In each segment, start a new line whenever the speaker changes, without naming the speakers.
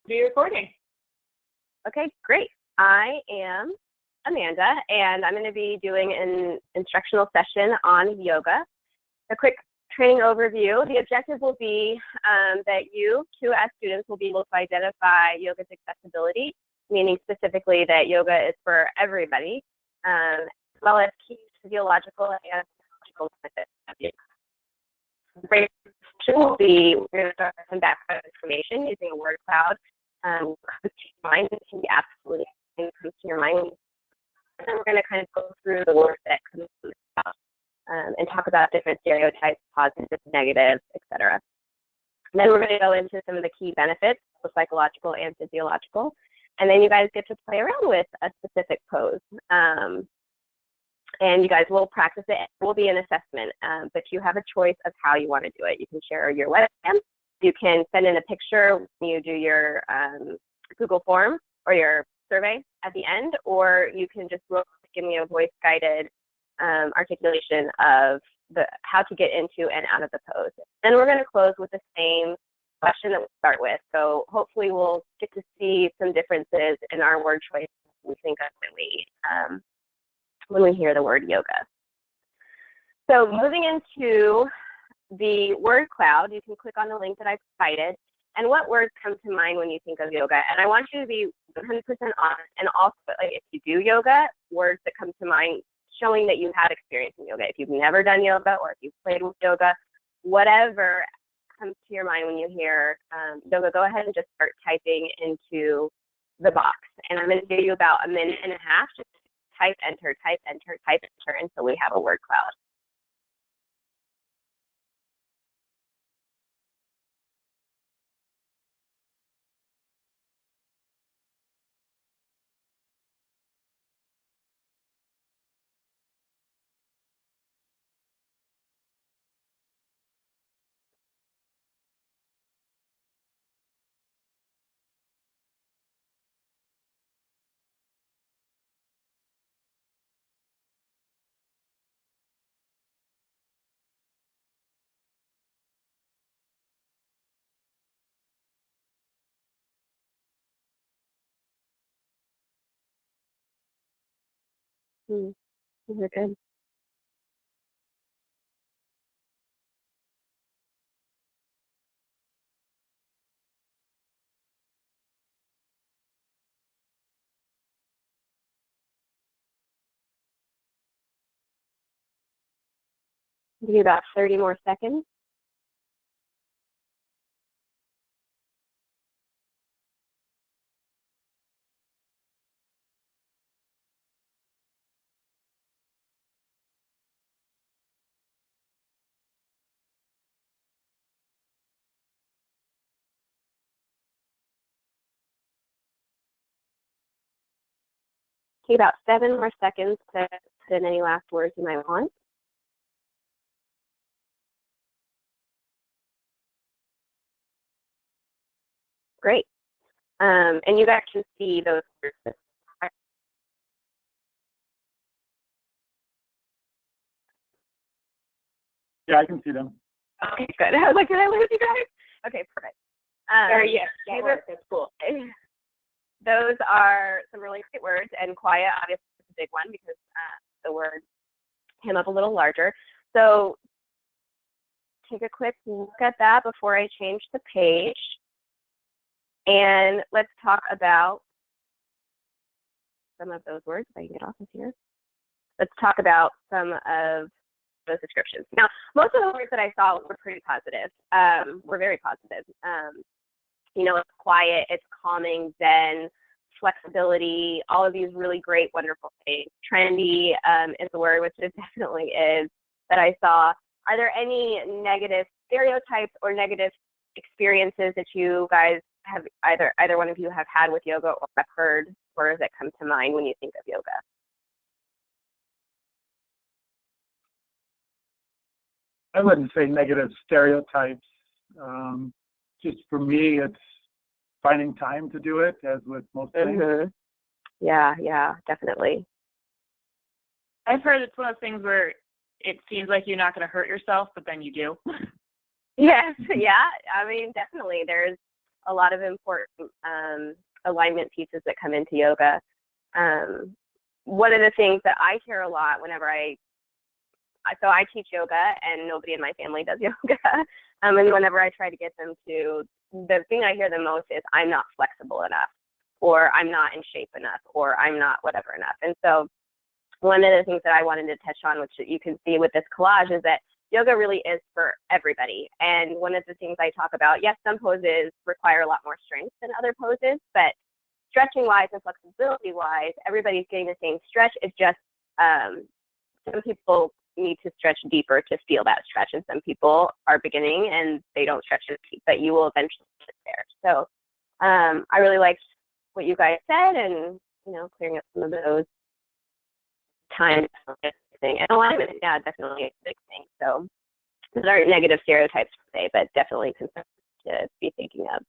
Do your recording.
Okay, great. I am Amanda, and I'm going to be doing an instructional session on yoga. A quick training overview. The objective will be that you as students will be able to identify yoga's accessibility, meaning specifically that yoga is for everybody, as well as key physiological and psychological benefits of yoga. The break will be, we're going to start with some background information using a word cloud. Comes to your mind, it can be absolutely anything that comes to your mind. And then we're going to kind of go through the words that come to the cloud and talk about different stereotypes, positive, negative, etc. And then we're going to go into some of the key benefits, both psychological and physiological. And then you guys get to play around with a specific pose. And you guys will practice it. It will be an assessment, but you have a choice of how you want to do it. You can share your webcam. You can send in a picture when you do your Google form or your survey at the end, or you can just give me a voice-guided articulation of how to get into and out of the pose. Then we're going to close with the same question that we start with. So hopefully we'll get to see some differences in our word choice we think of when we hear the word yoga. So moving into the word cloud, you can click on the link that I provided, and what words come to mind when you think of yoga. And I want you to be 100% honest, and also, like, if you do yoga, words that come to mind showing that you have experience in yoga. If you've never done yoga or if you've played with yoga, whatever comes to your mind when you hear yoga, go ahead and just start typing into the box. And I'm going to give you about a minute and a half. Just type, enter, type, enter, type, enter until we have a word cloud. You're good. Give you about 30 more seconds. Take about 7 more seconds to put in any last words you might want. Great. And you guys can see those words.
Yeah, I can see them.
Okay, good. I was like, did I lose you guys? Okay, perfect.
Yes, that works. That's cool.
Those are some really great words, and quiet obviously is a big one because the word came up a little larger. So take a quick look at that before I change the page. And let's talk about some of those words. If I can get off of here. Let's talk about some of those descriptions. Now, most of the words that I saw were pretty positive, were very positive. You know, it's quiet, it's calming, zen, flexibility, all of these really great, wonderful things. Trendy is the word, which it definitely is, that I saw. Are there any negative stereotypes or negative experiences that you guys have, either one of you have had with yoga, or have heard words that come to mind when you think of yoga?
I wouldn't say negative stereotypes. Just for me, it's finding time to do it, as with most things.
Yeah, definitely.
I've heard it's one of those things where it seems like you're not going to hurt yourself, but then you do.
Yes, yeah. I mean, definitely. There's a lot of important alignment pieces that come into yoga. One of the things that I hear a lot whenever I teach yoga and nobody in my family does yoga. And whenever I try to get them to, the thing I hear the most is I'm not flexible enough, or I'm not in shape enough, or I'm not whatever enough. And so one of the things that I wanted to touch on, which you can see with this collage, is that yoga really is for everybody. And one of the things I talk about, yes, some poses require a lot more strength than other poses, but stretching wise and flexibility wise, everybody's getting the same stretch. It's just some people need to stretch deeper to feel that stretch, and some people are beginning and they don't stretch as deep, but you will eventually get there. So I really liked what you guys said, and clearing up some of those times thing. And alignment, yeah, definitely a big thing. So those aren't negative stereotypes per se, but definitely concerns to be thinking of.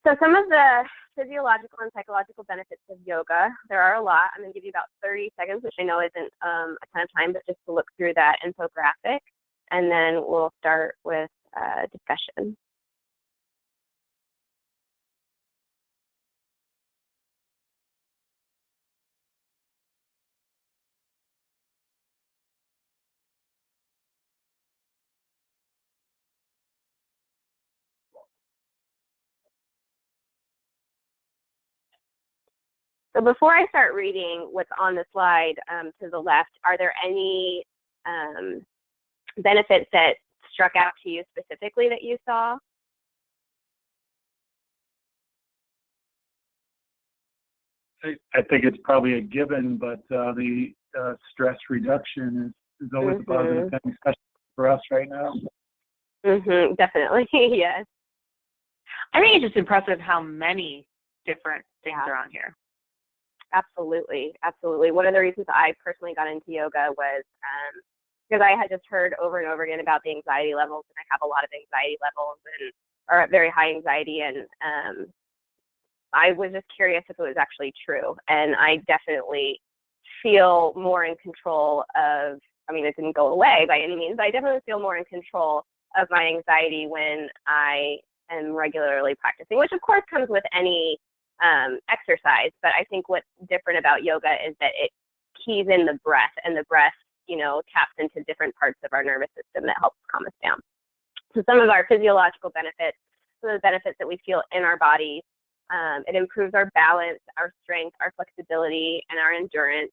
So some of the physiological and psychological benefits of yoga, there are a lot. I'm going to give you about 30 seconds, which I know isn't a ton of time, but just to look through that infographic, and then we'll start with discussion. So before I start reading what's on the slide to the left, are there any benefits that struck out to you specifically that you saw?
I think it's probably a given, but the stress reduction is always a positive thing, especially for us right now.
Definitely, yes.
I think it's just impressive how many different things are on here.
Absolutely, absolutely. One of the reasons I personally got into yoga was because I had just heard over and over again about the anxiety levels, and I have a lot of anxiety levels and are at very high anxiety, and I was just curious if it was actually true. And I definitely feel more in control of, I mean, it didn't go away by any means, but I definitely feel more in control of my anxiety when I am regularly practicing, which of course comes with any exercise. But I think what's different about yoga is that it keys in the breath, and the breath, taps into different parts of our nervous system that helps calm us down. So some of our physiological benefits, some of the benefits that we feel in our bodies, it improves our balance, our strength, our flexibility, and our endurance.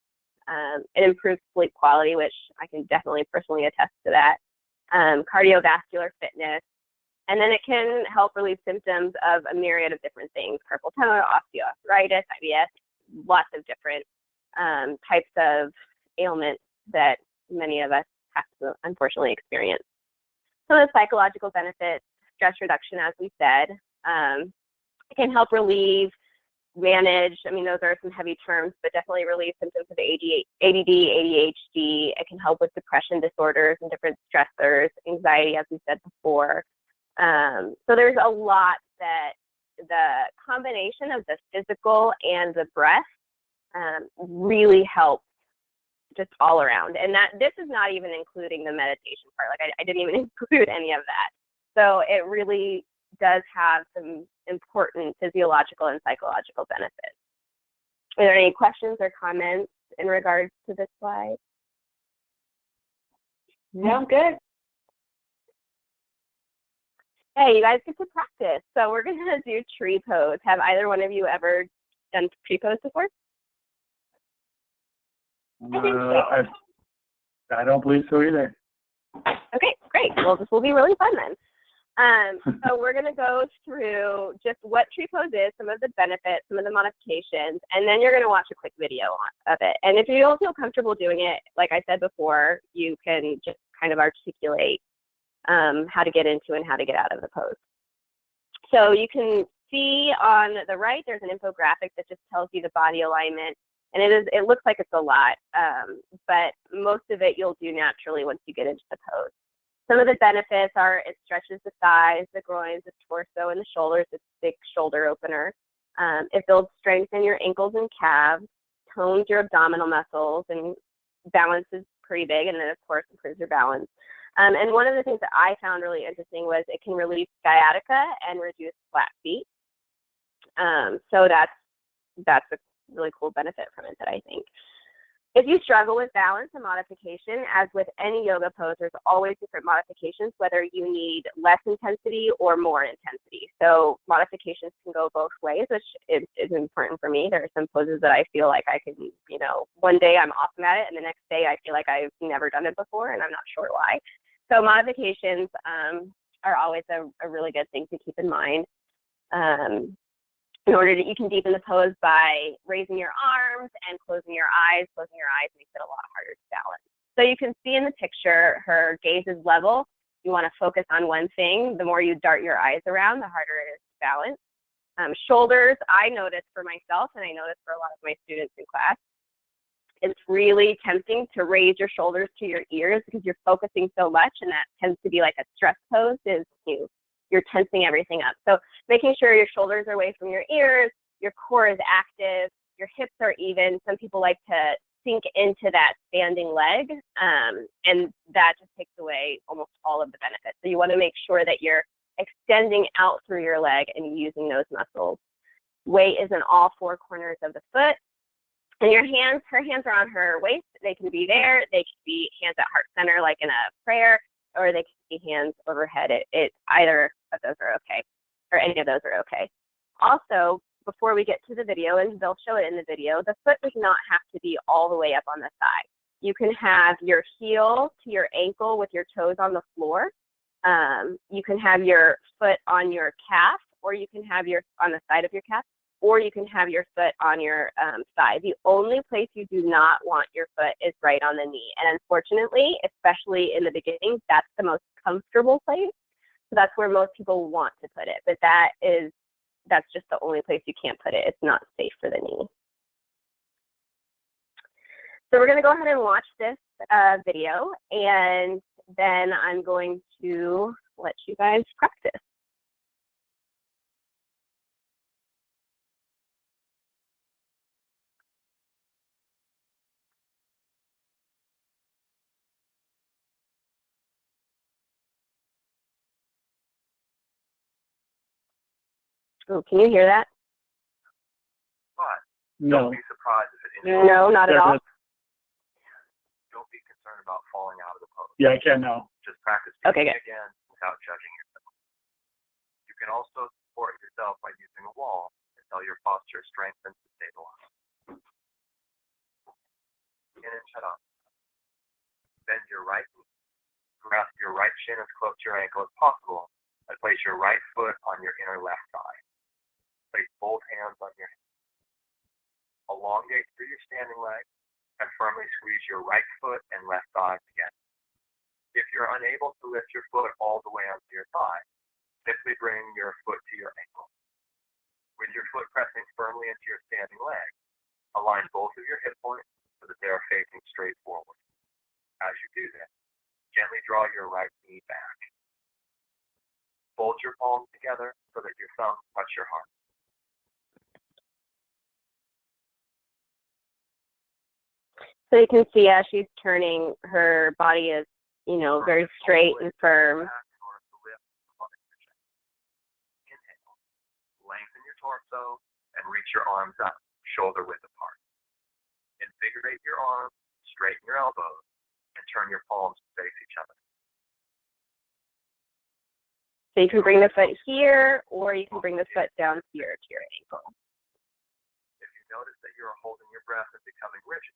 It improves sleep quality, which I can definitely personally attest to that. Cardiovascular fitness. And then it can help relieve symptoms of a myriad of different things: carpal tunnel, osteoarthritis, IBS, lots of different types of ailments that many of us have to unfortunately experience. So the psychological benefits, stress reduction, as we said, it can help relieve, manage, I mean, those are some heavy terms, but definitely relieve symptoms of ADD, ADHD. It can help with depression disorders and different stressors, anxiety, as we said before. So there's a lot that the combination of the physical and the breath really helps just all around. And that this is not even including the meditation part. Like I didn't even include any of that. So it really does have some important physiological and psychological benefits. Are there any questions or comments in regards to this slide?
No, I'm good.
Hey, you guys get to practice. So we're going to do tree pose. Have either one of you ever done tree pose before?
I don't believe so either.
Okay, great. Well, this will be really fun then. So we're going to go through just what tree pose is, some of the benefits, some of the modifications, and then you're going to watch a quick video of it. And if you don't feel comfortable doing it, like I said before, you can just kind of articulate how to get into and how to get out of the pose. So you can see on the right, there's an infographic that just tells you the body alignment. And it looks like it's a lot, but most of it you'll do naturally once you get into the pose. Some of the benefits are it stretches the thighs, the groins, the torso, and the shoulders. It's a big shoulder opener. It builds strength in your ankles and calves, tones your abdominal muscles, and balance is pretty big, and then, of course, improves your balance. And one of the things that I found really interesting was it can relieve sciatica and reduce flat feet. So that's a really cool benefit from it that I think. If you struggle with balance and modification, as with any yoga pose, there's always different modifications, whether you need less intensity or more intensity. So modifications can go both ways, which is important for me. There are some poses that I feel like I can, you know, one day I'm awesome at it, and the next day I feel like I've never done it before, and I'm not sure why. So modifications are always a really good thing to keep in mind. In order that you can deepen the pose by raising your arms and closing your eyes. Closing your eyes makes it a lot harder to balance. So you can see in the picture, her gaze is level. You want to focus on one thing. The more you dart your eyes around, the harder it is to balance. Shoulders, I noticed for myself, and I noticed for a lot of my students in class, it's really tempting to raise your shoulders to your ears because you're focusing so much, and that tends to be like a stress pose, is you're tensing everything up. So making sure your shoulders are away from your ears, your core is active, your hips are even. Some people like to sink into that standing leg, and that just takes away almost all of the benefits. So you want to make sure that you're extending out through your leg and using those muscles. Weight is in all four corners of the foot. And your hands, her hands are on her waist. They can be there. They can be hands at heart center like in a prayer, or they can be hands overhead. Either of those are okay, or any of those are okay. Also, before we get to the video, and they'll show it in the video, the foot does not have to be all the way up on the thigh. You can have your heel to your ankle with your toes on the floor. You can have your foot on your calf, or you can have your on the side of your calf, or you can have your foot on your thigh. The only place you do not want your foot is right on the knee. And unfortunately, especially in the beginning, that's the most comfortable place. So that's where most people want to put it. But that's just the only place you can't put it. It's not safe for the knee. So we're going to go ahead and watch this video, and then I'm going to let you guys practice. Oh, can you hear that?
Don't
No.
be surprised if it injures.
No, not at all.
Don't be concerned about falling out of the pose.
Yeah, I can now.
Just practice
Okay,
doing
good.
it again without judging yourself. You can also support yourself by using a wall until your posture strengthens and stabilizes. In and shut up. Bend your right knee. Grasp your right shin as close to your ankle as possible, and place your right foot on your inner left thigh. Place both hands on your hips. Elongate through your standing leg and firmly squeeze your right foot and left thigh together. If you're unable to lift your foot all the way onto your thigh, simply bring your foot to your ankle. With your foot pressing firmly into your standing leg, align both of your hip points so that they are facing straight forward. As you do this, gently draw your right knee back. Fold your palms together so that your thumbs touch your heart.
So you can see as she's turning, her body is, very straight and firm.
Inhale, lengthen your torso and reach your arms up, shoulder width apart. Invigorate your arms, straighten your elbows, and turn your palms to face each other.
So you can bring the foot here, or you can bring the foot down here to your ankle.
If you notice that you are holding your breath and becoming rigid,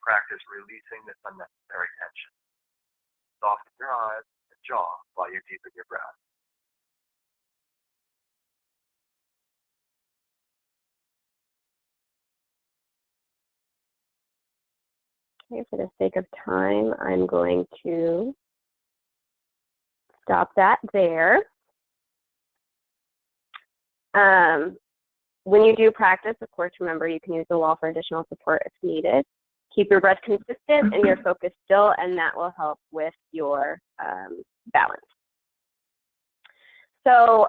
practice releasing this unnecessary tension. Soften your eyes and jaw while you deepen your breath.
Okay, for the sake of time, I'm going to stop that there. When you do practice, of course, remember you can use the wall for additional support if needed. Keep your breath consistent and your focus still, and that will help with your balance. So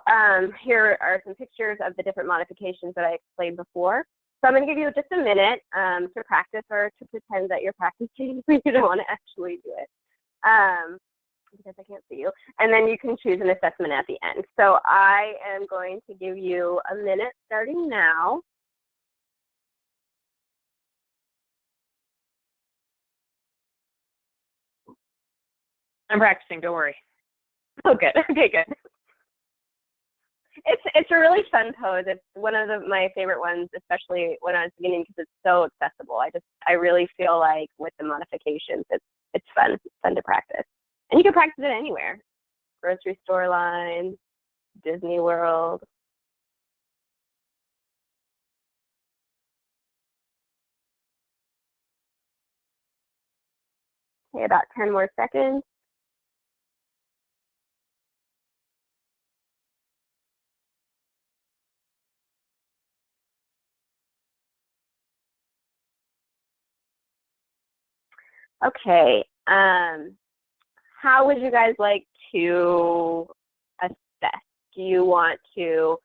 here are some pictures of the different modifications that I explained before. So I'm going to give you just a minute to practice, or to pretend that you're practicing when you don't want to actually do it. because I can't see you. And then you can choose an assessment at the end. So I am going to give you a minute starting now.
I'm practicing, don't worry.
Oh, good. Okay, good. It's a really fun pose. It's one of my favorite ones, especially when I was beginning, because it's so accessible. I really feel like with the modifications, it's fun. It's fun to practice. And you can practice it anywhere. Grocery store line, Disney World. Okay, about 10 more seconds. Okay, how would you guys like to assess? Do you want to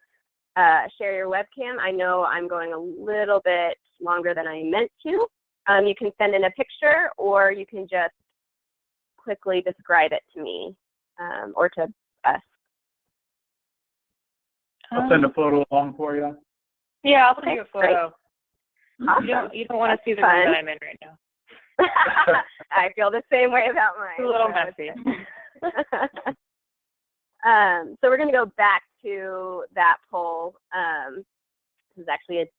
share your webcam? I know I'm going a little bit longer than I meant to. You can send in a picture, or you can just quickly describe it to me or to us.
I'll send a photo along for you.
Yeah, I'll send you a photo.
Awesome.
You don't want to see the room that I'm in right now.
I feel the same way about mine.
It's a little messy.
So we're going to go back to that poll. This is actually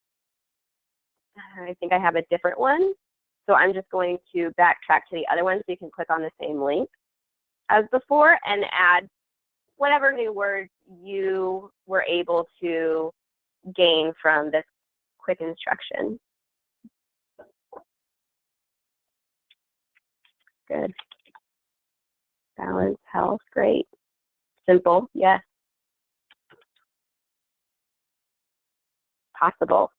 I think I have a different one. So I'm just going to backtrack to the other one so you can click on the same link as before and add whatever new words you were able to gain from this quick instruction. Good. Balance, health, great. Simple, yes. Possible.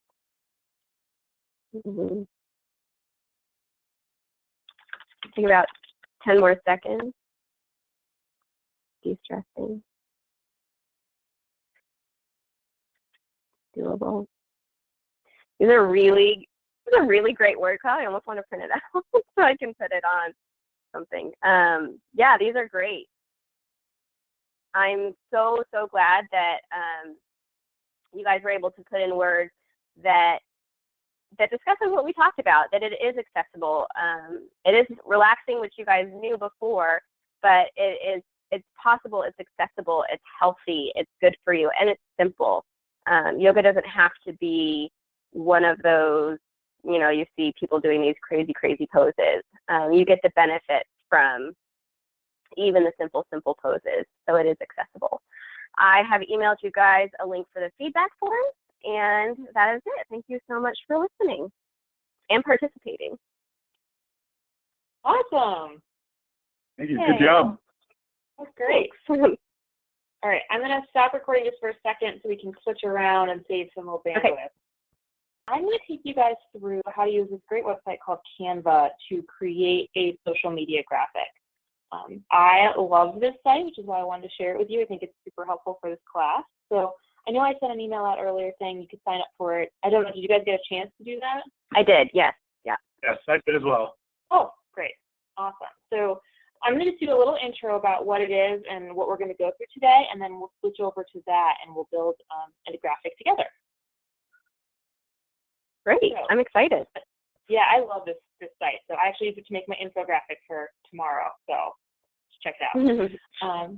Take about 10 more seconds. De-stressing. Doable. These are really great word cloud. I almost want to print it out so I can put it on something. Yeah, these are great. I'm so glad that you guys were able to put in words that discusses what we talked about, that it is accessible. It is relaxing, which you guys knew before, but it's possible, it's accessible, it's healthy, it's good for you, and it's simple. Yoga doesn't have to be one of those, you see people doing these crazy poses. You get the benefits from even the simple poses, so it is accessible. I have emailed you guys a link for the feedback form, and that is it. Thank you so much for listening and participating.
Awesome.
Thank you. Good job.
That's great. All right, I'm going to stop recording just for a second so we can switch around and save some more bandwidth. Okay. I'm going to take you guys through how to use this great website called Canva to create a social media graphic. I love this site, which is why I wanted to share it with you. I think it's super helpful for this class. So I know I sent an email out earlier saying you could sign up for it. I don't know, did you guys get a chance to do that?
I did, yes. Yeah.
Yes, I did as well.
Oh, great. Awesome. So I'm going to do a little intro about what it is and what we're going to go through today, and then we'll switch over to that and we'll build a graphic together.
Great. So, I'm excited.
Yeah, I love this site. So I actually use it to make my infographic for tomorrow. So check it out.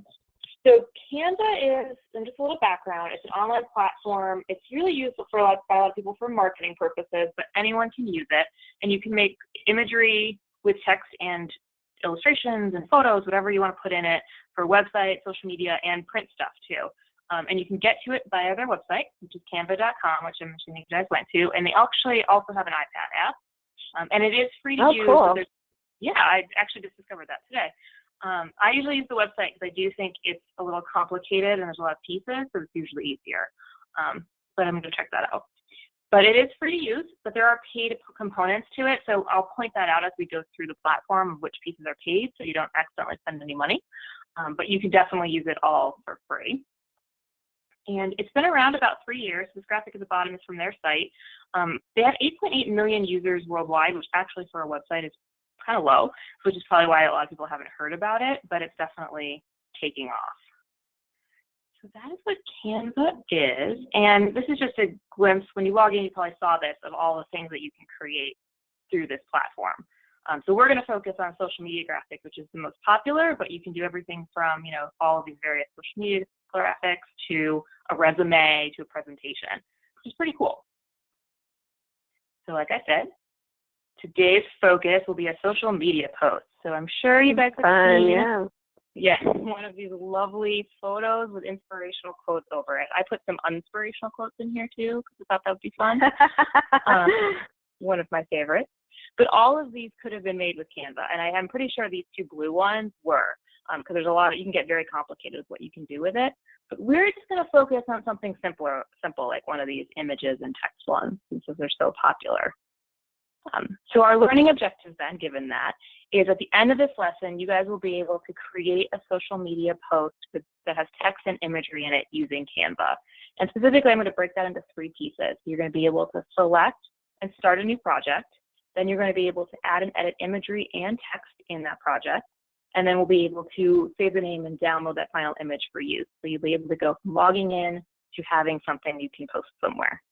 So Canva is, and just a little background, it's an online platform. It's really used by a lot of people for marketing purposes, but anyone can use it. And you can make imagery with text and illustrations and photos, whatever you want to put in it, for website, social media, and print stuff too. And you can get to it via their website, which is canva.com, which I'm assuming you guys went to. And they actually also have an iPad app. And it is free to use.
Cool.
So yeah, I actually just discovered that today. I usually use the website because I do think it's a little complicated and there's a lot of pieces, so it's usually easier. But I'm going to check that out. But it is free to use, but there are paid components to it, so I'll point that out as we go through the platform of which pieces are paid so you don't accidentally spend any money. But you can definitely use it all for free. And it's been around about 3 years. This graphic at the bottom is from their site. They have 8.8 million users worldwide, which actually for a website is kind of low, which is probably why a lot of people haven't heard about it, but it's definitely taking off. So that is what Canva is. And this is just a glimpse. When you log in, you probably saw this, of all the things that you can create through this platform. So we're going to focus on social media graphics, which is the most popular, but you can do everything from, you know, all of these various social media graphics to a resume to a presentation, which is pretty cool. So like I said, today's focus will be a social media post. So I'm sure you guys have seen one of these lovely photos with inspirational quotes over it. I put some uninspirational quotes in here too because I thought that would be fun. One of my favorites. But all of these could have been made with Canva, and I'm pretty sure these two blue ones were, because there's a lot, you can get very complicated with what you can do with it. But we're just going to focus on something simple like one of these images and text ones, since they're so popular. So our learning objectives then, given that, is at the end of this lesson, you guys will be able to create a social media post that has text and imagery in it using Canva. And specifically, I'm going to break that into 3 pieces. You're going to be able to select and start a new project. Then you're going to be able to add and edit imagery and text in that project. And then we'll be able to save the name and download that final image for use. So you'll be able to go from logging in to having something you can post somewhere.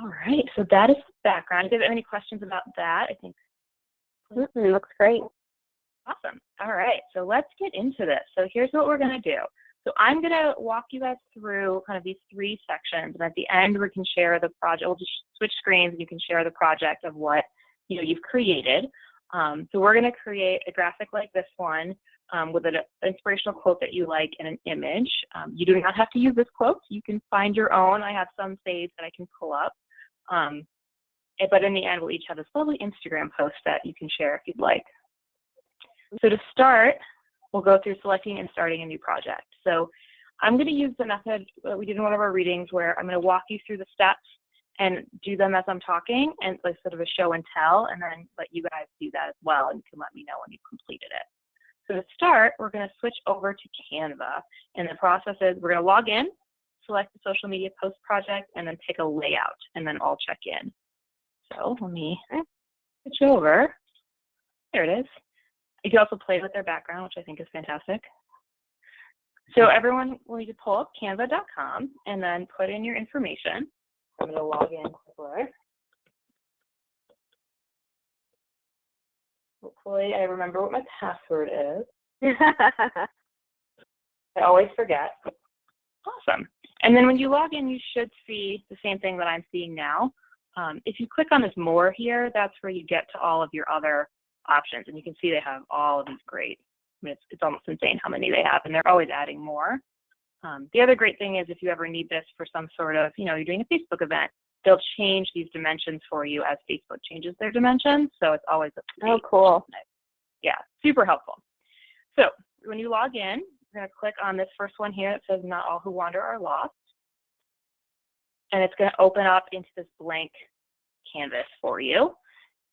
All right, so that is the background. Do you have any questions about that? I think
looks great.
Awesome. All right, so let's get into this. So here's what we're going to do. So I'm going to walk you guys through kind of these 3 sections, and at the end we can share the project. We'll just switch screens and you can share the project of what you've created. So we're going to create a graphic like this one with an inspirational quote that you like and an image. You do not have to use this quote. You can find your own. I have some saved that I can pull up. But in the end, we'll each have this lovely Instagram post that you can share if you'd like. So to start, we'll go through selecting and starting a new project. So I'm going to use the method that we did in one of our readings where I'm going to walk you through the steps and do them as I'm talking, and like sort of a show and tell, and then let you guys do that as well, and you can let me know when you've completed it. So to start, we're going to switch over to Canva, and the process is we're going to log in, select the social media post project, and then pick a layout, and then all check in. So let me switch over. There it is. You can also play with their background, which I think is fantastic. So everyone will need to pull up canva.com and then put in your information. I'm going to log in quickly. Hopefully I remember what my password is. I always forget. Awesome. And then when you log in, you should see the same thing that I'm seeing now. If you click on this more here, that's where you get to all of your other options. And you can see they have all of these great. I mean, it's almost insane how many they have, and they're always adding more. The other great thing is if you ever need this for some sort of, you're doing a Facebook event, they'll change these dimensions for you as Facebook changes their dimensions. So it's always up to date.
Oh, cool.
Yeah, super helpful. So when you log in, you're going to click on this first one here that says not all who wander are lost. And it's going to open up into this blank canvas for you.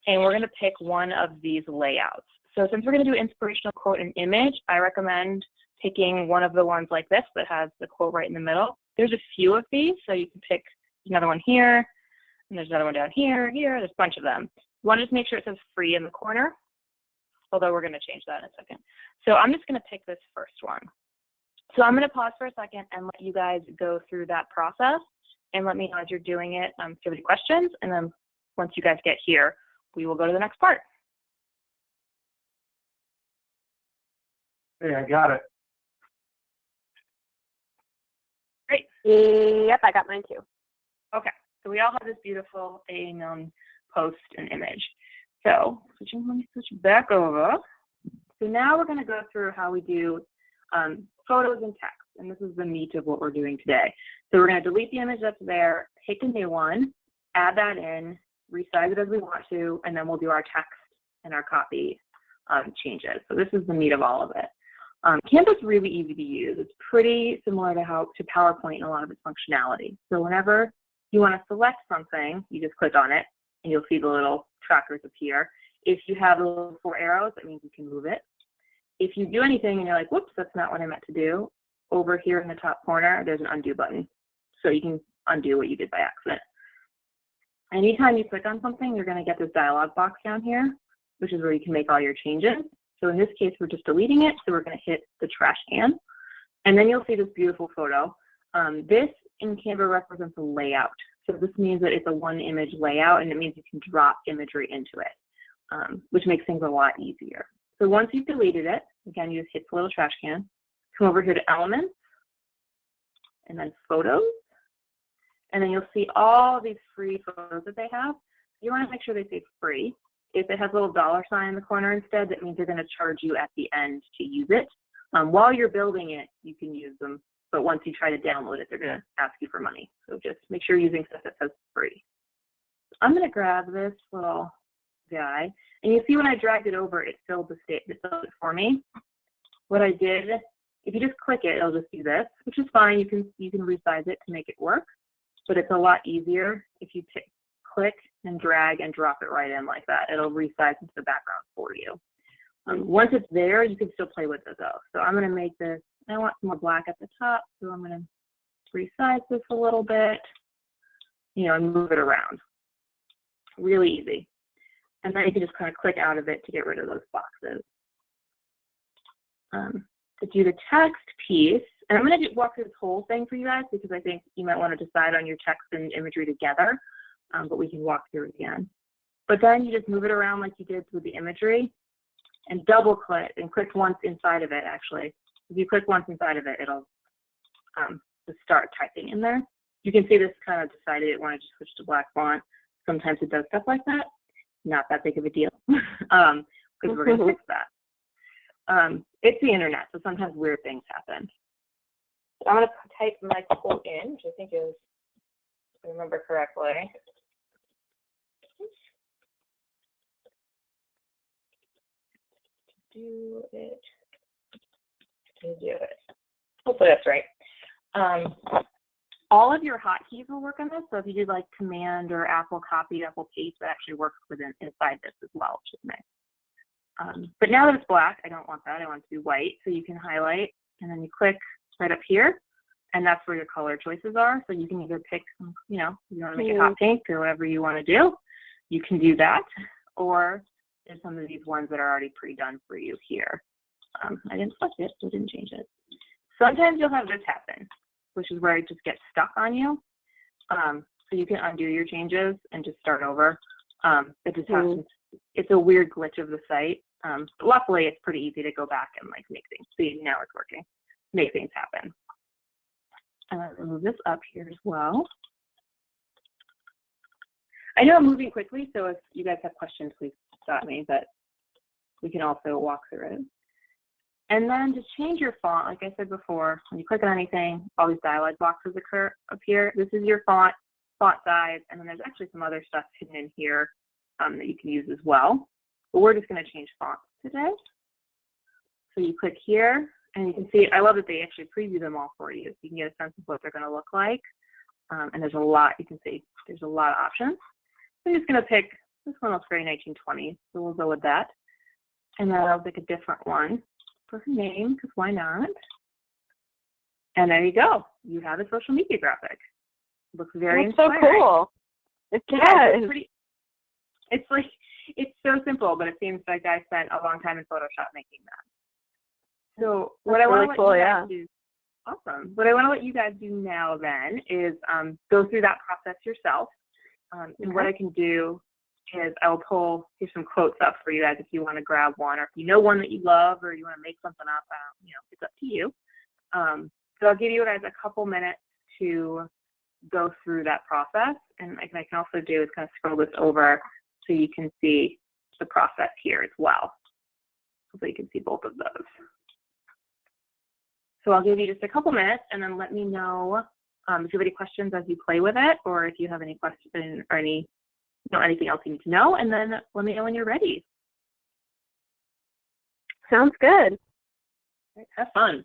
And we're going to pick one of these layouts. So since we're going to do inspirational quote and image, I recommend picking one of the ones like this that has the quote right in the middle. There's a few of these, so you can pick another one here, and there's another one down here, there's a bunch of them. You want to just make sure it says free in the corner, although we're going to change that in a second. So I'm just going to pick this first one. So I'm going to pause for a second and let you guys go through that process and let me know as you're doing it if you have any questions, and then once you guys get here, we will go to the next part.
Hey, I got it.
Great.
Yep, I got mine too.
Okay, so we all have this beautiful post and image. So let me switch back over. So now we're going to go through how we do photos and text, and this is the meat of what we're doing today. So we're going to delete the image that's there, pick a new one, add that in, resize it as we want to, and then we'll do our text and our copy changes. So this is the meat of all of it. Canva's really easy to use. It's pretty similar to PowerPoint in a lot of its functionality. So whenever you want to select something, you just click on it, and you'll see the little trackers appear. If you have the little 4 arrows, that means you can move it. If you do anything and you're like, whoops, that's not what I meant to do, over here in the top corner, there's an undo button. So you can undo what you did by accident. Anytime you click on something, you're going to get this dialog box down here, which is where you can make all your changes. So in this case, we're just deleting it, so we're going to hit the trash can. And then you'll see this beautiful photo. This in Canva represents a layout. So this means that it's a one image layout, and it means you can drop imagery into it, which makes things a lot easier. So once you've deleted it, again, you just hit the little trash can, come over here to Elements, and then Photos, and then you'll see all these free photos that they have. You want to make sure they say free. If it has a little $ in the corner instead, that means they're going to charge you at the end to use it. While you're building it, you can use them, but once you try to download it, they're going to ask you for money. So just make sure you're using stuff that says free. I'm going to grab this little guy, and you see when I dragged it over, it filled the state, it filled it for me. What I did, if you just click it, it'll just do this, which is fine. You can resize it to make it work, but it's a lot easier if you click and drag and drop it right in like that. It'll resize into the background for you. Once it's there, you can still play with it though. So I'm going to make this, I want some more black at the top, so I'm going to resize this a little bit, and move it around. Really easy. And then you can just kind of click out of it to get rid of those boxes. To do the text piece, and I'm going to walk through this whole thing for you guys because I think you might want to decide on your text and imagery together, but we can walk through it again. But then you just move it around like you did with the imagery and double click and click once inside of it actually. If you click once inside of it, it'll just start typing in there. You can see this kind of decided it wanted to switch to black font. Sometimes it does stuff like that. Not that big of a deal because we're going to fix that. It's the internet, so sometimes weird things happen. So I'm going to type my quote in, which I think is, if I remember correctly. Do it. Hopefully that's right. All of your hotkeys will work on this. So if you do like Command or Apple Copy, Apple Paste, that actually works inside this as well, which is nice. But now that it's black, I don't want that. I want it to be white. So you can highlight, and then you click right up here, and that's where your color choices are. So you can either pick, if you want to make it hot pink or whatever you want to do, you can do that. Or there's some of these ones that are already pre-done for you here. I didn't select it, so I didn't change it. Sometimes you'll have this happen, which is where it just gets stuck on you. So you can undo your changes and just start over. It just happens. It's a weird glitch of the site. But luckily, it's pretty easy to go back and like make things. See, now it's working. Make things happen. Move this up here as well. I know I'm moving quickly, so if you guys have questions, please stop me, but we can also walk through it. And then to change your font, like I said before, when you click on anything, all these dialog boxes appear. This is your font size, and then there's actually some other stuff hidden in here that you can use as well. But we're just going to change fonts today. So you click here, and you can see, I love that they actually preview them all for you, so you can get a sense of what they're going to look like. And there's a lot, you can see, there's a lot of options. So I'm just going to pick, this one looks very 1920s, so we'll go with that. And then I'll pick a different one for her name, because why not? And there you go. You have a social media graphic. Looks very inspiring.
So cool. It's
it's so simple, but it seems like I spent a long time in Photoshop making that. So what I want to let you guys do, awesome. What I want to let you guys do now then is go through that process yourself. And what I can do is I will pull some quotes up for you guys if you want to grab one, or if you know one that you love, or you want to make something up. It's up to you. So I'll give you guys a couple minutes to go through that process, and I can also do is kind of scroll this over so you can see the process here as well. So you can see both of those. So I'll give you just a couple minutes, and then let me know if you have any questions as you play with it, or if you have any questions or anything else you need to know, and then let me know when you're ready.
Sounds good.
All right, have fun.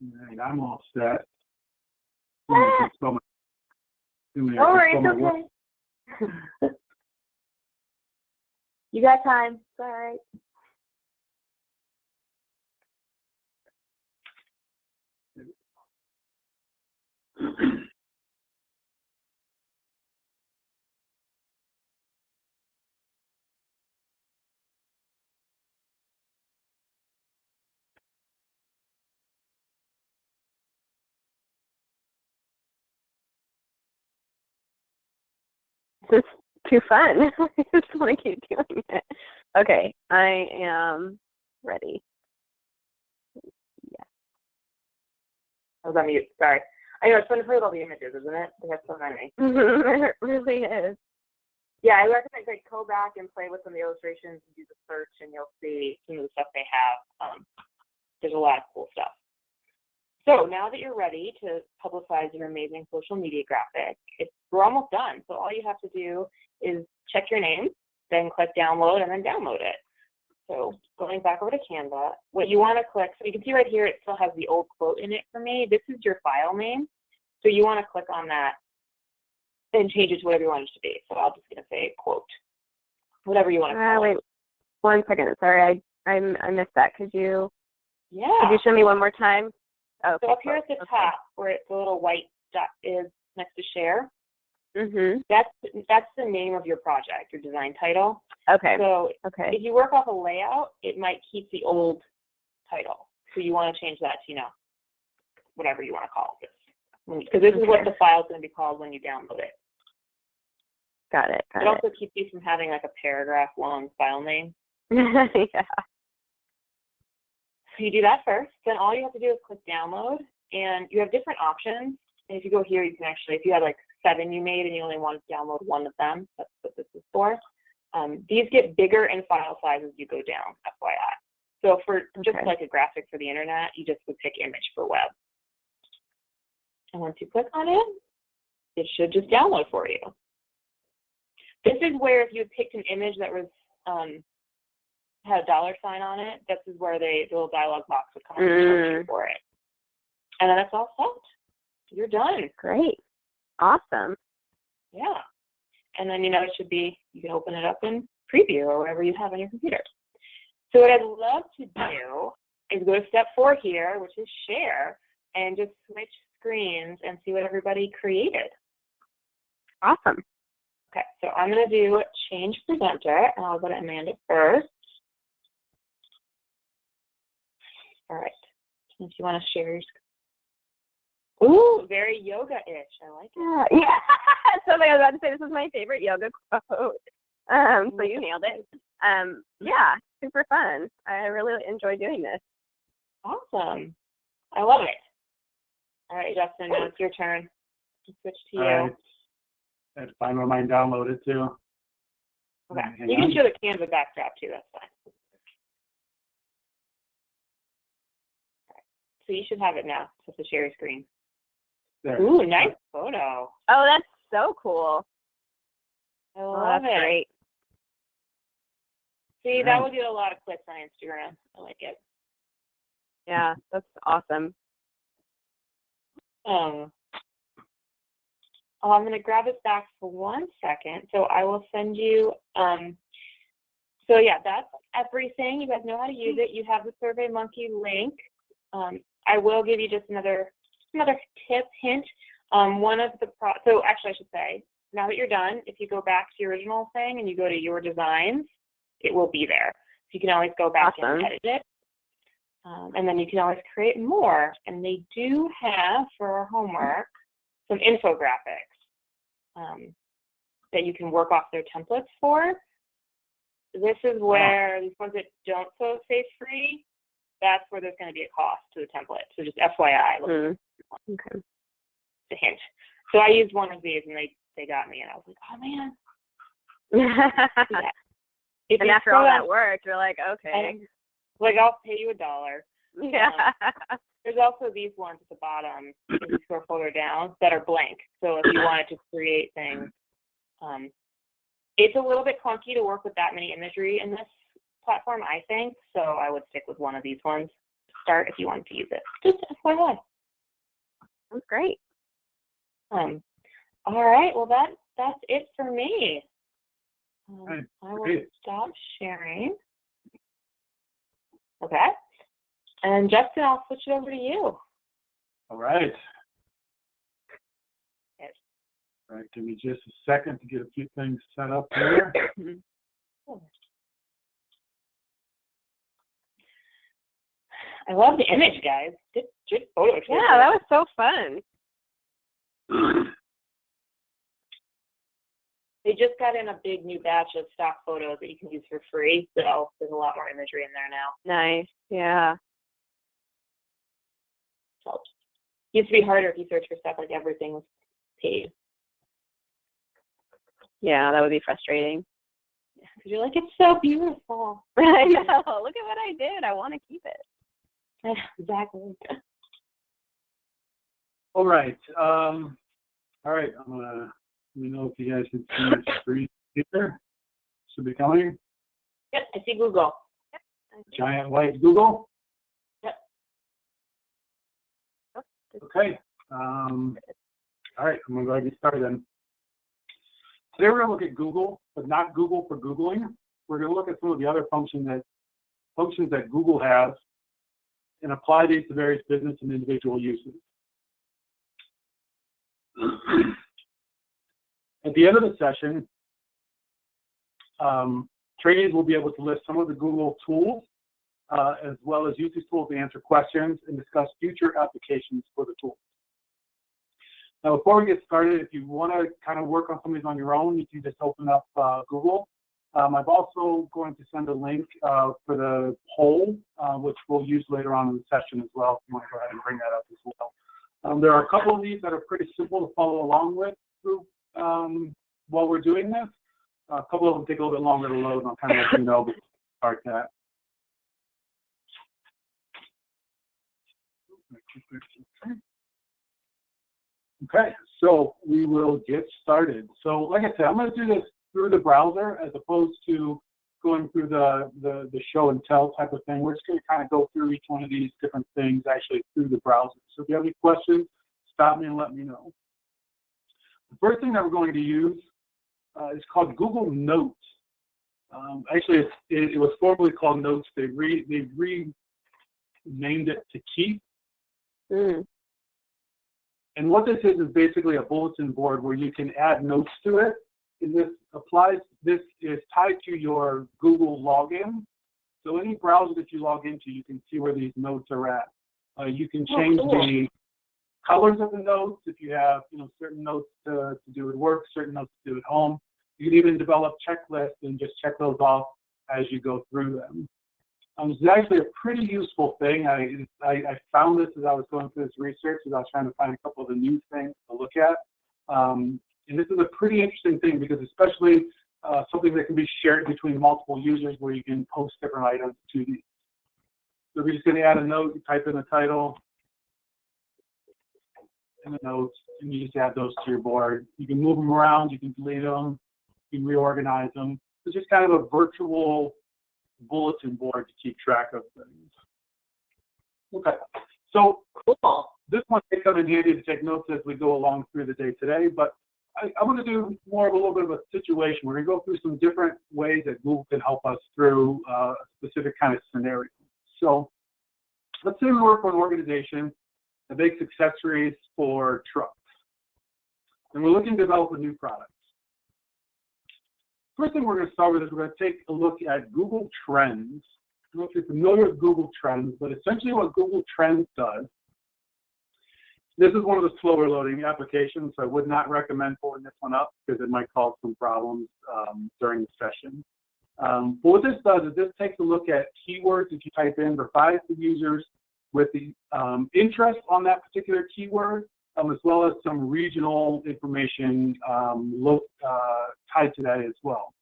All right, I'm all set.
Don't worry, it's okay. You got time. It's all right.
This is too fun. I just want to keep doing it. Okay, I am ready. Yes.
I was on mute. Sorry. I know it's fun to play with all the images, isn't it? They have so many.
It really is.
Yeah, I recommend go back and play with some of the illustrations and do the search, and you'll see some of the stuff they have. There's a lot of cool stuff. So now that you're ready to publicize your amazing social media graphic, we're almost done. So all you have to do is check your name, then click download, and then download it. So going back over to Canva, what you want to click, so you can see right here, it still has the old quote in it for me. This is your file name. So you want to click on that and change it to whatever you want it to be. So I'm just going to say quote, whatever you want to call it.
Wait, 1 second. Sorry, I missed that. Could you show me one more time? Oh, okay,
so up here at the top, where the little white dot is next to share, that's the name of your project, your design title.
Okay.
So if you work off a layout, it might keep the old title. So you want to change that to, whatever you want to call this. Because this is what the file is going to be called when you download it.
Got it.
It also keeps you from having like a paragraph long file name.
Yeah.
So you do that first. Then all you have to do is click download, and you have different options. And if you go here, you can actually, if you had like 7 you made and you only want to download 1 of them, that's what this is for. These get bigger in file size as you go down, FYI. So for just like a graphic for the internet, you just would pick image for web. And once you click on it, it should just download for you. This is where if you had picked an image that was had a $sign on it, this is where the little dialog box would come up and charge you for it. And then it's all set. You're done.
Great. Awesome.
Yeah. And then, it should be, you can open it up in preview or whatever you have on your computer. So what I'd love to do is go to step 4 here, which is share, and just switch screens and see what everybody created.
Awesome.
Okay, so I'm going to do change presenter, and I'll go to Amanda first. All right. If you want to share your screen. Ooh, very yoga-ish. I like it.
Yeah. Something I was about to say, this is my favorite yoga quote. So you nailed it. Yeah, super fun. I really enjoy doing this.
Awesome. I love it. All right, Justin, now it's your turn. Switch to you.
All right. That's fine with mine downloaded too.
Okay. You can show the Canva backdrop too, that's fine. So you should have it now. Just to share your screen.
There.
Ooh, nice photo.
Oh, that's so cool.
I love it.
Great.
See, that would get a lot of clicks on Instagram. I like it.
Yeah, that's awesome.
I'm going to grab it back for 1 second. So I will send you, so yeah, that's everything. You guys know how to use it. You have the SurveyMonkey link. I will give you just another hint. So actually I should say, now that you're done, if you go back to your original thing and you go to your designs, it will be there. So you can always go back and edit it. And then you can always create more. And they do have, for our homework, some infographics that you can work off their templates for. This is where these ones that don't say free, that's where there's going to be a cost to the template. So just FYI.
Okay.
It's a hint. So I used one of these and they got me, and I was like, oh man.
Yeah. And after all that work, you're like, okay.
I'll pay you $1.
Yeah.
There's also these ones at the bottom, if you scroll further down, that are blank. So if you wanted to create things, it's a little bit clunky to work with that many imagery in this platform, I think. So I would stick with one of these ones. start if you wanted to use it. Just FYI.
That's great.
All right. Well, that's it for me.
Right.
I will
Great.
stop sharing. Okay. And Justin, I'll switch it over to you.
All right.
Yes.
All right. Give me just a second to get a few things set up here.
I love the image, guys. Good photo.
Yeah, that was so fun.
They just got in a big new batch of stock photos that you can use for free, so there's a lot more imagery in there now.
Nice. Yeah.
So it used to be harder if you search for stuff like everything was paid.
Yeah, that would be frustrating.
Because you're like, it's so beautiful.
I know. Look at what I did. I want to keep it.
Exactly.
All right. All right. I'm gonna. Let me know if you guys can see my screen here. Should be coming.
Yep, I see Google.
Yep.
Giant white Google.
Yep.
Okay. All right. I'm gonna go ahead and get started then. Today we're gonna look at Google, but not Google for Googling. We're gonna look at some of the other functions that Google has and apply these to various business and individual uses. At the end of the session, trainees will be able to list some of the Google tools, as well as use these tools to answer questions and discuss future applications for the tools. Now, before we get started, if you want to kind of work on some of these on your own, you can just open up Google. I'm also going to send a link for the poll, which we'll use later on in the session as well, if you want to go ahead and bring that up as well. There are a couple of these that are pretty simple to follow along with while we're doing this. A couple of them take a little bit longer to load, and I'll kind of let you know before we start that. Okay, so we will get started. So like I said, I'm going to do this through the browser as opposed to going through the show and tell type of thing. We're just going to kind of go through each one of these different things actually through the browser. So if you have any questions, stop me and let me know. The first thing that we're going to use is called Google Notes. Actually, it was formerly called Notes. They've renamed it to Keep. And what this is basically a bulletin board where you can add notes to it. And this is tied to your Google login. So any browser that you log into, you can see where these notes are at. You can change the colors of the notes if you have certain notes to do at work, certain notes to do at home. You can even develop checklists and just check those off as you go through them. It's actually a pretty useful thing. I found this as I was going through this research, as I was trying to find a couple of the new things to look at. And this is a pretty interesting thing because especially something that can be shared between multiple users where you can post different items to these. So we're just going to add a note, you type in the title and the notes, and you just add those to your board. You can move them around, you can delete them, you can reorganize them. It's just kind of a virtual bulletin board to keep track of things. Okay, so cool. This one may come in handy to take notes as we go along through the day today, but I want to do more of a little bit of a situation. We're going to go through some different ways that Google can help us through a specific kind of scenario. So let's say we work for an organization that makes accessories for trucks, and we're looking to develop a new product. First thing we're going to start with is we're going to take a look at Google Trends. I don't know if you're familiar with Google Trends, but essentially what Google Trends does, this is one of the slower loading applications, so I would not recommend pulling this one up because it might cause some problems during the session. But what this does is this takes a look at keywords that you type in, provides the users with the interest on that particular keyword, as well as some regional information tied to that as well.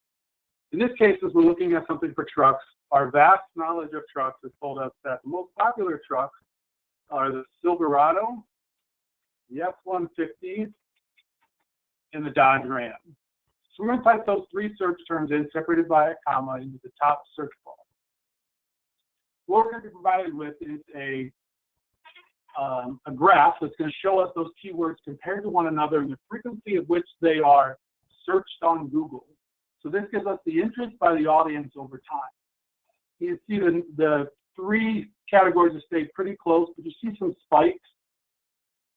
In this case, as we're looking at something for trucks, our vast knowledge of trucks has told us that the most popular trucks are the Silverado, the F-150, and the Dodge Ram. So we're going to type those three search terms in, separated by a comma, into the top search bar. what we're going to be provided with is a graph that's going to show us those keywords compared to one another and the frequency of which they are searched on Google. So this gives us the interest by the audience over time. You see the three categories have stayed pretty close, but you see some spikes.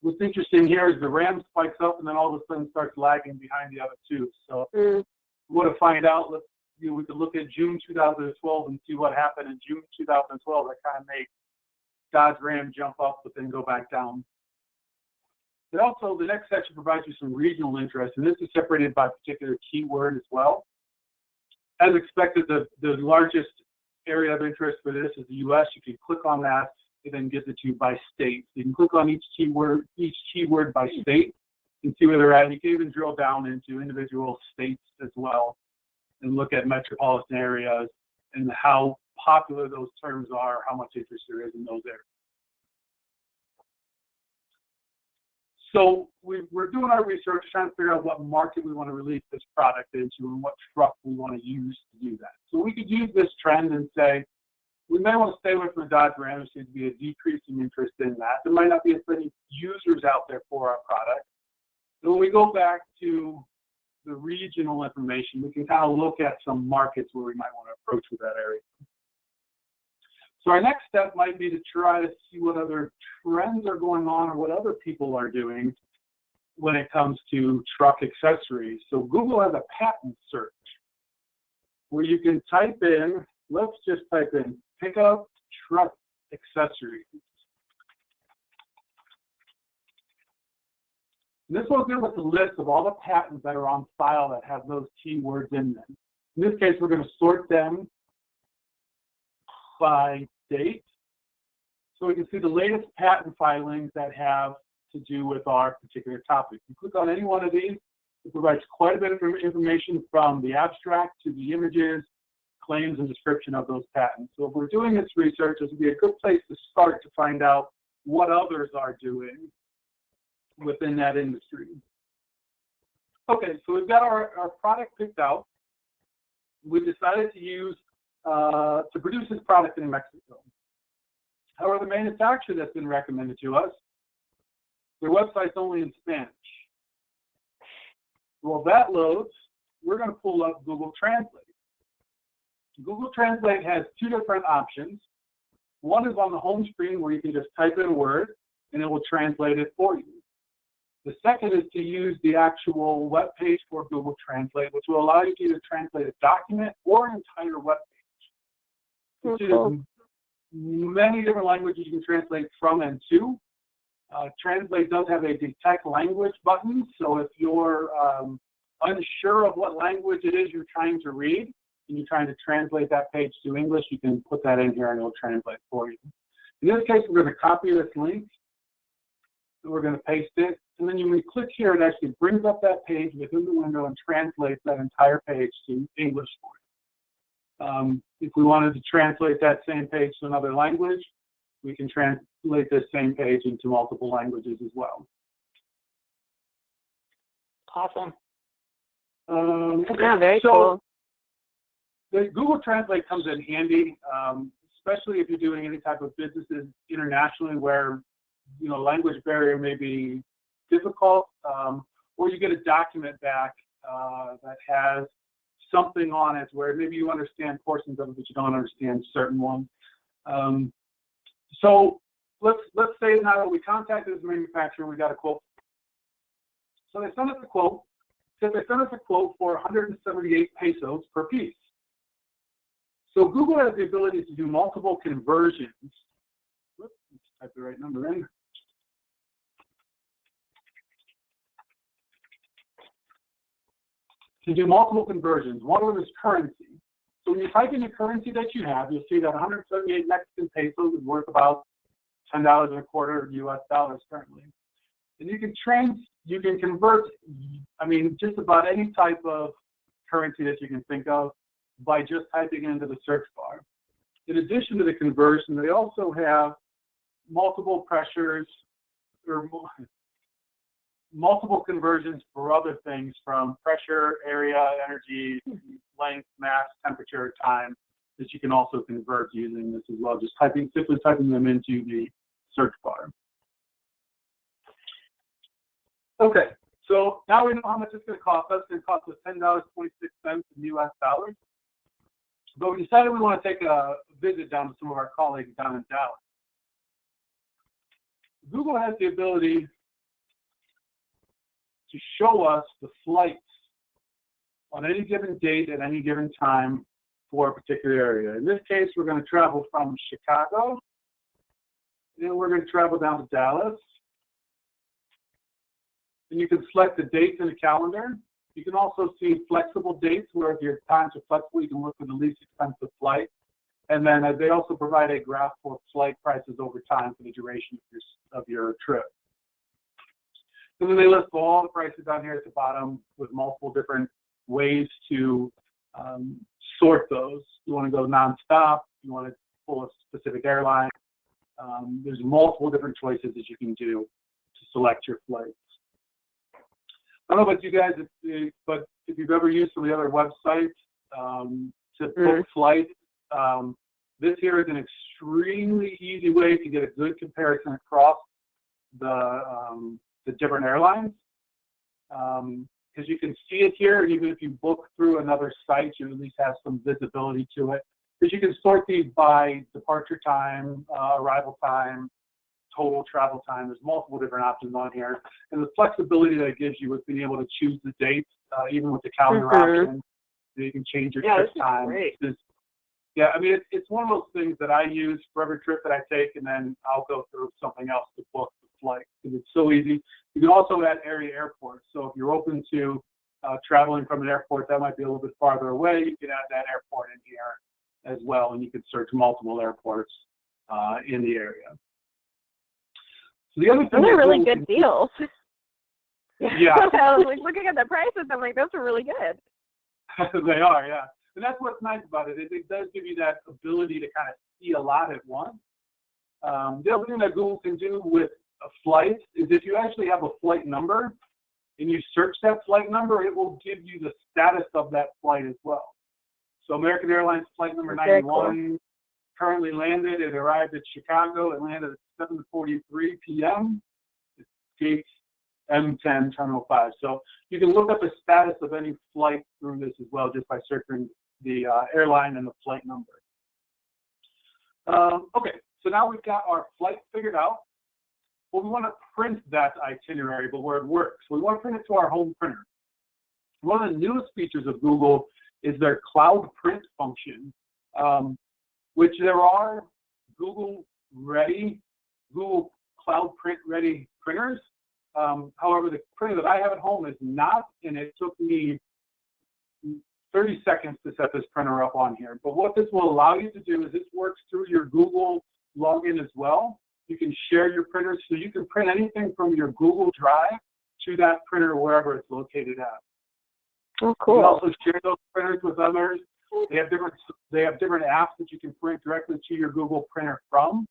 What's interesting here is the RAM spikes up and then all of a sudden starts lagging behind the other two. So we want to find out, we could look at June 2012 and see what happened in June 2012. That kind of made Dodge Ram jump up but then go back down. But also the next section provides you some regional interest, and this is separated by particular keyword as well. As expected, the largest area of interest for this is the US. You can click on that. It then gives it to you by state. You can click on each keyword by state and see where they're at. And you can even drill down into individual states as well and look at metropolitan areas and how popular those terms are, how much interest there is in those areas. So we're doing our research, trying to figure out what market we want to release this product into and what truck we want to use to do that. So we could use this trend and say, we may want to stay away from the Dodge Ram. There seems to be a decreasing interest in that. There might not be as many users out there for our product. So when we go back to the regional information, we can kind of look at some markets where we might want to approach with that area. So our next step might be to try to see what other trends are going on or what other people are doing when it comes to truck accessories. So Google has a patent search where you can type in, let's just type in pickup truck accessories. And this will give us a list of all the patents that are on file that have those keywords in them. In this case, we're going to sort them by date. So we can see the latest patent filings that have to do with our particular topic. You click on any one of these, it provides quite a bit of information from the abstract to the images, claims, and description of those patents. So if we're doing this research, this would be a good place to start to find out what others are doing within that industry. Okay, so we've got our product picked out. We decided to use to produce this product in Mexico. However, the manufacturer that's been recommended to us, their website's only in Spanish. While that loads, we're going to pull up Google Translate. Google Translate has two different options. One is on the home screen where you can just type in a word and it will translate it for you. The second is to use the actual web page for Google Translate, which will allow you to either translate a document or an entire web page. There's many different languages you can translate from and to. Translate does have a detect language button, so if you're unsure of what language it is you're trying to read and you're trying to translate that page to English, you can put that in here and it'll translate for you. In this case, we're going to copy this link. We're going to paste it, and then when you click here, it actually brings up that page within the window and translates that entire page to English for you. If we wanted to translate that same page to another language, we can translate this same page into multiple languages as well.
Awesome.
Yeah, very cool.
The Google Translate comes in handy, especially if you're doing any type of businesses internationally where language barrier may be difficult, or you get a document back that has something on it where maybe you understand portions of it, but you don't understand certain ones. So let's say now that we contacted the manufacturer and we got a quote. So they sent us a quote. They sent us a quote for 178 pesos per piece. So Google has the ability to do multiple conversions. Whoops, let's type the right number in. To do multiple conversions. One of them is currency. So when you type in the currency that you have, you'll see that 178 Mexican pesos is worth about $10.25 US dollars currently. And you can convert, just about any type of currency that you can think of by just typing into the search bar. In addition to the conversion, they also have multiple pressures or multiple conversions for other things from pressure, area, energy, length, mass, temperature, time. that you can also convert using this as well, just simply typing them into the search bar. Okay, so now we know how much it's going to cost us. It's going to cost us $10.26 in US dollars. But we decided we want to take a visit down to some of our colleagues down in Dallas. Google has the ability to show us the flights on any given date at any given time for a particular area. In this case, we're going to travel from Chicago, and we're going to travel down to Dallas. And you can select the dates in the calendar. You can also see flexible dates where if your times are flexible, you can look for the least expensive flight. And then they also provide a graph for flight prices over time for the duration of your trip. And then they list all the prices down here at the bottom with multiple different ways to sort those. You want to go nonstop, you want to pull a specific airline. There's multiple different choices that you can do to select your flights. I don't know about you guys, but if you've ever used some of the other websites to book flights, this here is an extremely easy way to get a good comparison across the different airlines. Because you can see it here, even if you book through another site, you at least have some visibility to it. Because you can sort these by departure time, arrival time, total travel time. There's multiple different options on here. And the flexibility that it gives you with being able to choose the dates, even with the calendar option, you can change your trip time. Yeah, I mean, it's one of those things that I use for every trip that I take, and then I'll go through something else to book the flight because it's so easy. You can also add area airports. So if you're open to traveling from an airport that might be a little bit farther away, you can add that airport in here as well, and you can search multiple airports in the area. So the other thing
those are really good deals.
Yeah.
I was like looking at the prices, I'm like, those are really good.
They are, yeah. And that's what's nice about it. It does give you that ability to kind of see a lot at once. The other thing that Google can do with a flight is if you actually have a flight number and you search that flight number, it will give you the status of that flight as well. So American Airlines flight number 91 currently landed. It arrived at Chicago. It landed at 7:43 p.m. It's gate M10 Terminal 5. So you can look up the status of any flight through this as well just by searching the airline and the flight number. Okay, so now we've got our flight figured out. Well, we want to print that itinerary, but where it works. We want to print it to our home printer. One of the newest features of Google is their cloud print function, which there are Google Cloud Print ready printers. However, the printer that I have at home is not, and it took me 30 seconds to set this printer up on here. But what this will allow you to do is this works through your Google login as well. You can share your printers, so you can print anything from your Google Drive to that printer wherever it's located at.
Oh, cool.
You can also share those printers with others. They have different apps that you can print directly to your Google printer from.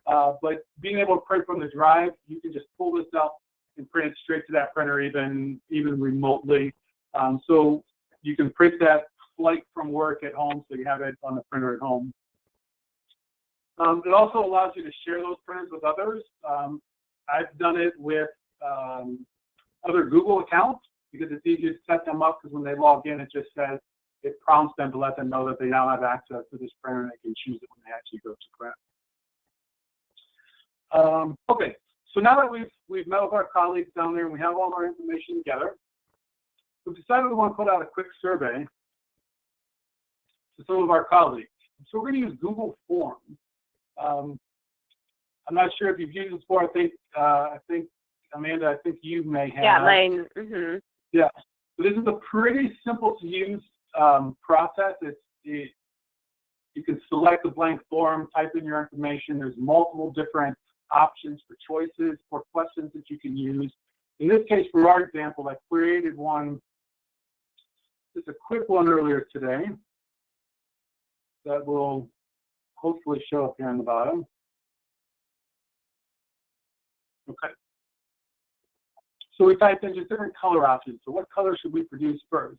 But being able to print from the drive, you can just pull this up and print it straight to that printer, even remotely. So you can print that flight from work at home, so you have it on the printer at home. It also allows you to share those printers with others. I've done it with other Google accounts because it's easier to set them up, because when they log in, it prompts them to let them know that they now have access to this printer and they can choose it when they actually go to print. Okay, so now that we've met with our colleagues down there and we have all our information together, we've decided we want to put out a quick survey to some of our colleagues. So we're going to use Google Forms. I'm not sure if you've used this before. I think Amanda, I think you may have.
Yeah, mine. Mm-hmm.
Yeah. So this is a pretty simple to use process. You can select a blank form, type in your information. There's multiple different options for choices, for questions that you can use. In this case, for our example, I created one, just a quick one earlier today that will hopefully show up here on the bottom. Okay. So we typed in just different color options. So what color should we produce first?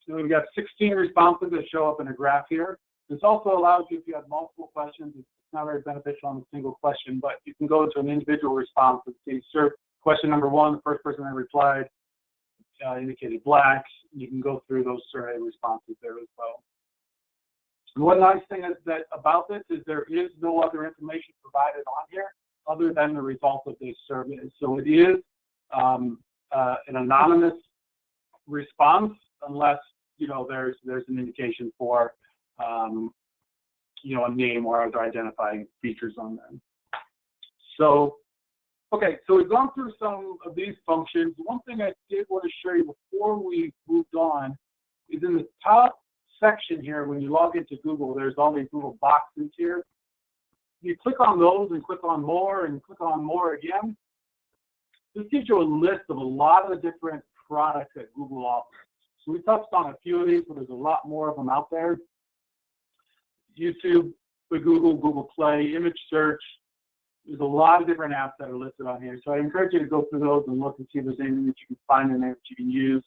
So we've got 16 responses that show up in a graph here. This also allows you, if you have multiple questions, it's not very beneficial on a single question, but you can go into an individual response and see, sir, question number 1, the first person that replied indicated black. You can go through those survey responses there as well. And one nice thing is that about this is there is no other information provided on here other than the results of this survey. So it is an anonymous response unless, you know, there's an indication for, you know, a name or other identifying features on them. So, okay, so we've gone through some of these functions. One thing I did want to show you before we moved on is in the top section here, when you log into Google, there's all these little boxes here. You click on those and click on more and click on more again. This gives you a list of a lot of the different products that Google offers. So we touched on a few of these, but there's a lot more of them out there. YouTube with Google, Google Play, image search. There's a lot of different apps that are listed on here. So I encourage you to go through those and look and see if there's anything that you can find in there that you can use,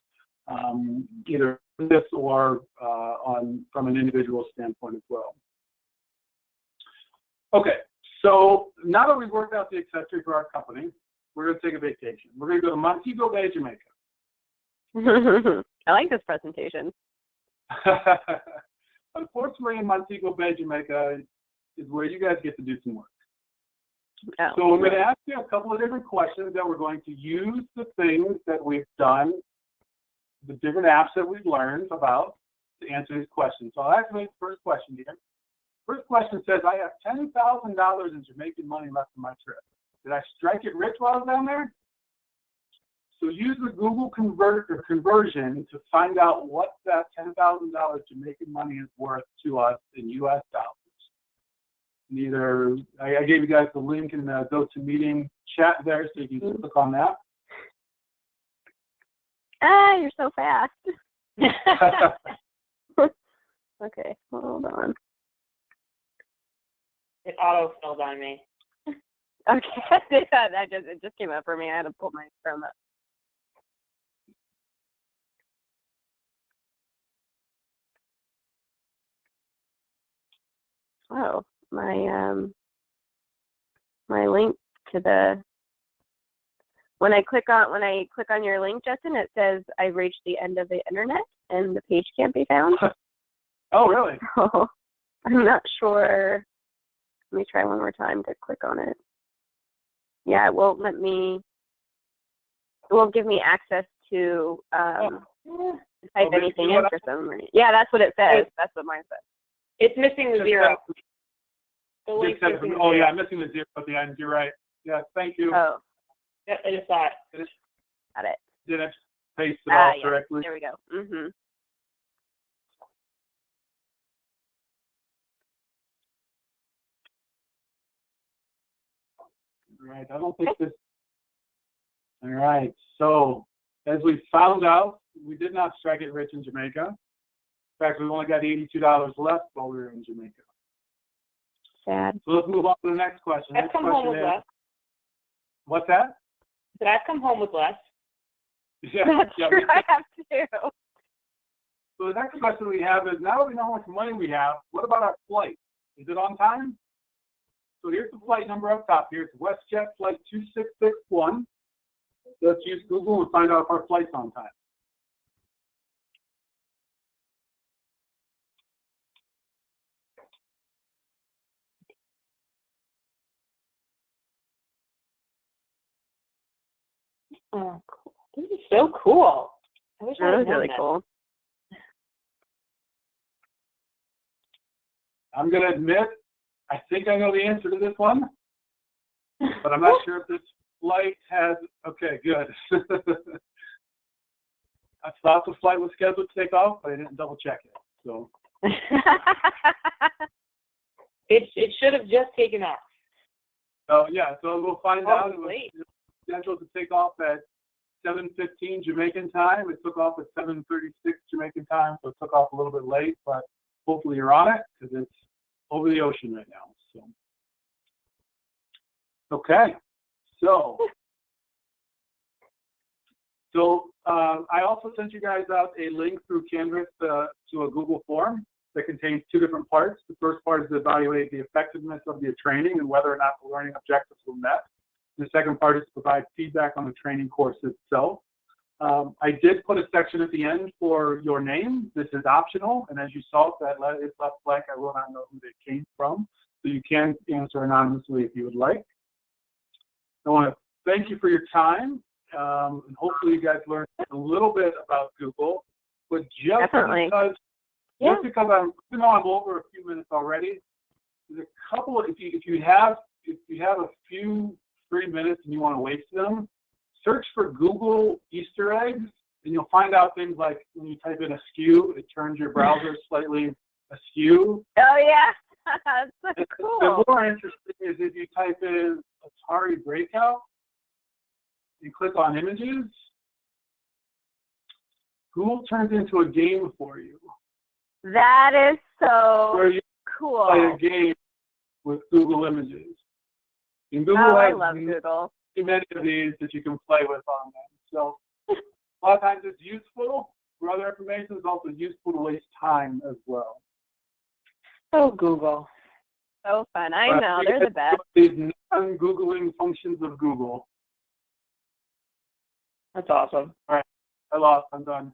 either this or from an individual standpoint as well. Okay, so now that we've worked out the accessory for our company, we're going to take a vacation. We're going to go to Montego Bay, Jamaica.
I like this presentation.
Unfortunately, in Montego Bay, Jamaica is where you guys get to do some work.
Oh.
So I'm going to ask you a couple of different questions that we're going to use the things that we've done, the different apps that we've learned about to answer these questions. So I'll ask you the first question here. First question says, I have $10,000 in Jamaican money left on my trip. Did I strike it rich while I was down there? So use the Google conversion to find out what that $10,000 Jamaican money is worth to us in U.S. dollars. Either I gave you guys the link in the GoToMeeting chat there, so you can click on that.
Ah, you're so fast. Okay, hold on.
It auto-filled on me.
Okay, it just came up for me. I had to pull my phone up. Oh, my link to the when I click on your link, Justin, it says I've reached the end of the internet and the page can't be found.
Oh, really?
So I'm not sure. Let me try one more time to click on it. Yeah, it won't let me. It won't give me access to type anything in for some reason. Yeah, that's what it says. That's what mine says.
It's missing the 0. The link missing
oh, yeah, I'm missing the 0 at the end. You're right. Yeah, thank you.
Oh.
Yep, I just saw it.
Got it.
Did I paste it all correctly?
There we go. Mm-hmm.
All right, I don't think this. All right, so as we found out, we did not strike it rich in Jamaica. In fact, we only got $82 left while we were in Jamaica.
Sad.
So let's move on to the next question.
I've come home with less.
What's that?
Did I come home with less?
Yeah,
That's true. I have to.
So the next question we have is, now that we know how much money we have, what about our flight? Is it on time? So here's the flight number up top. Here's WestJet flight 2661. Let's use Google and find out if our flight's on time.
Oh, cool. This is so cool. I wish I
That
had
was really
known
cool.
I'm going to admit, I think I know the answer to this one, but I'm not sure if this flight has, okay, good. I thought the flight was scheduled to take off, but I didn't double check it. So
it should have just taken off.
So yeah, so we'll find out. It was
Late.
scheduled to take off at 7:15 Jamaican time. It took off at 7:36 Jamaican time, so it took off a little bit late, but hopefully you're on it because it's over the ocean right now. So okay, so I also sent you guys out a link through Canvas to a Google form. that contains two different parts. The first part is to evaluate the effectiveness of the training and whether or not the learning objectives were met. The second part is to provide feedback on the training course itself. I did put a section at the end for your name. This is optional, and as you saw, that is left blank. I will not know who they came from, so you can answer anonymously if you would like. I want to thank you for your time, and hopefully you guys learned a little bit about Google. But just because I'm, you know, I'm over a few minutes already, there's a couple of, if you have a few free minutes and you want to waste them, search for Google Easter eggs, and you'll find out things like when you type in askew, it turns your browser slightly askew.
Oh yeah, that's so cool.
The more interesting is if you type in Atari Breakout and click on images, Google turns into a game for you.
That is so
where you
cool.
Play a game with Google Images. And Google
I
has
love Google.
many of these that you can play with on them. So a lot of times it's useful for other information. It's also useful to waste time as well.
Oh, Google.
So fun. I know. They're the best.
These non-Googling functions of Google.
That's awesome.
All right. I lost. I'm done.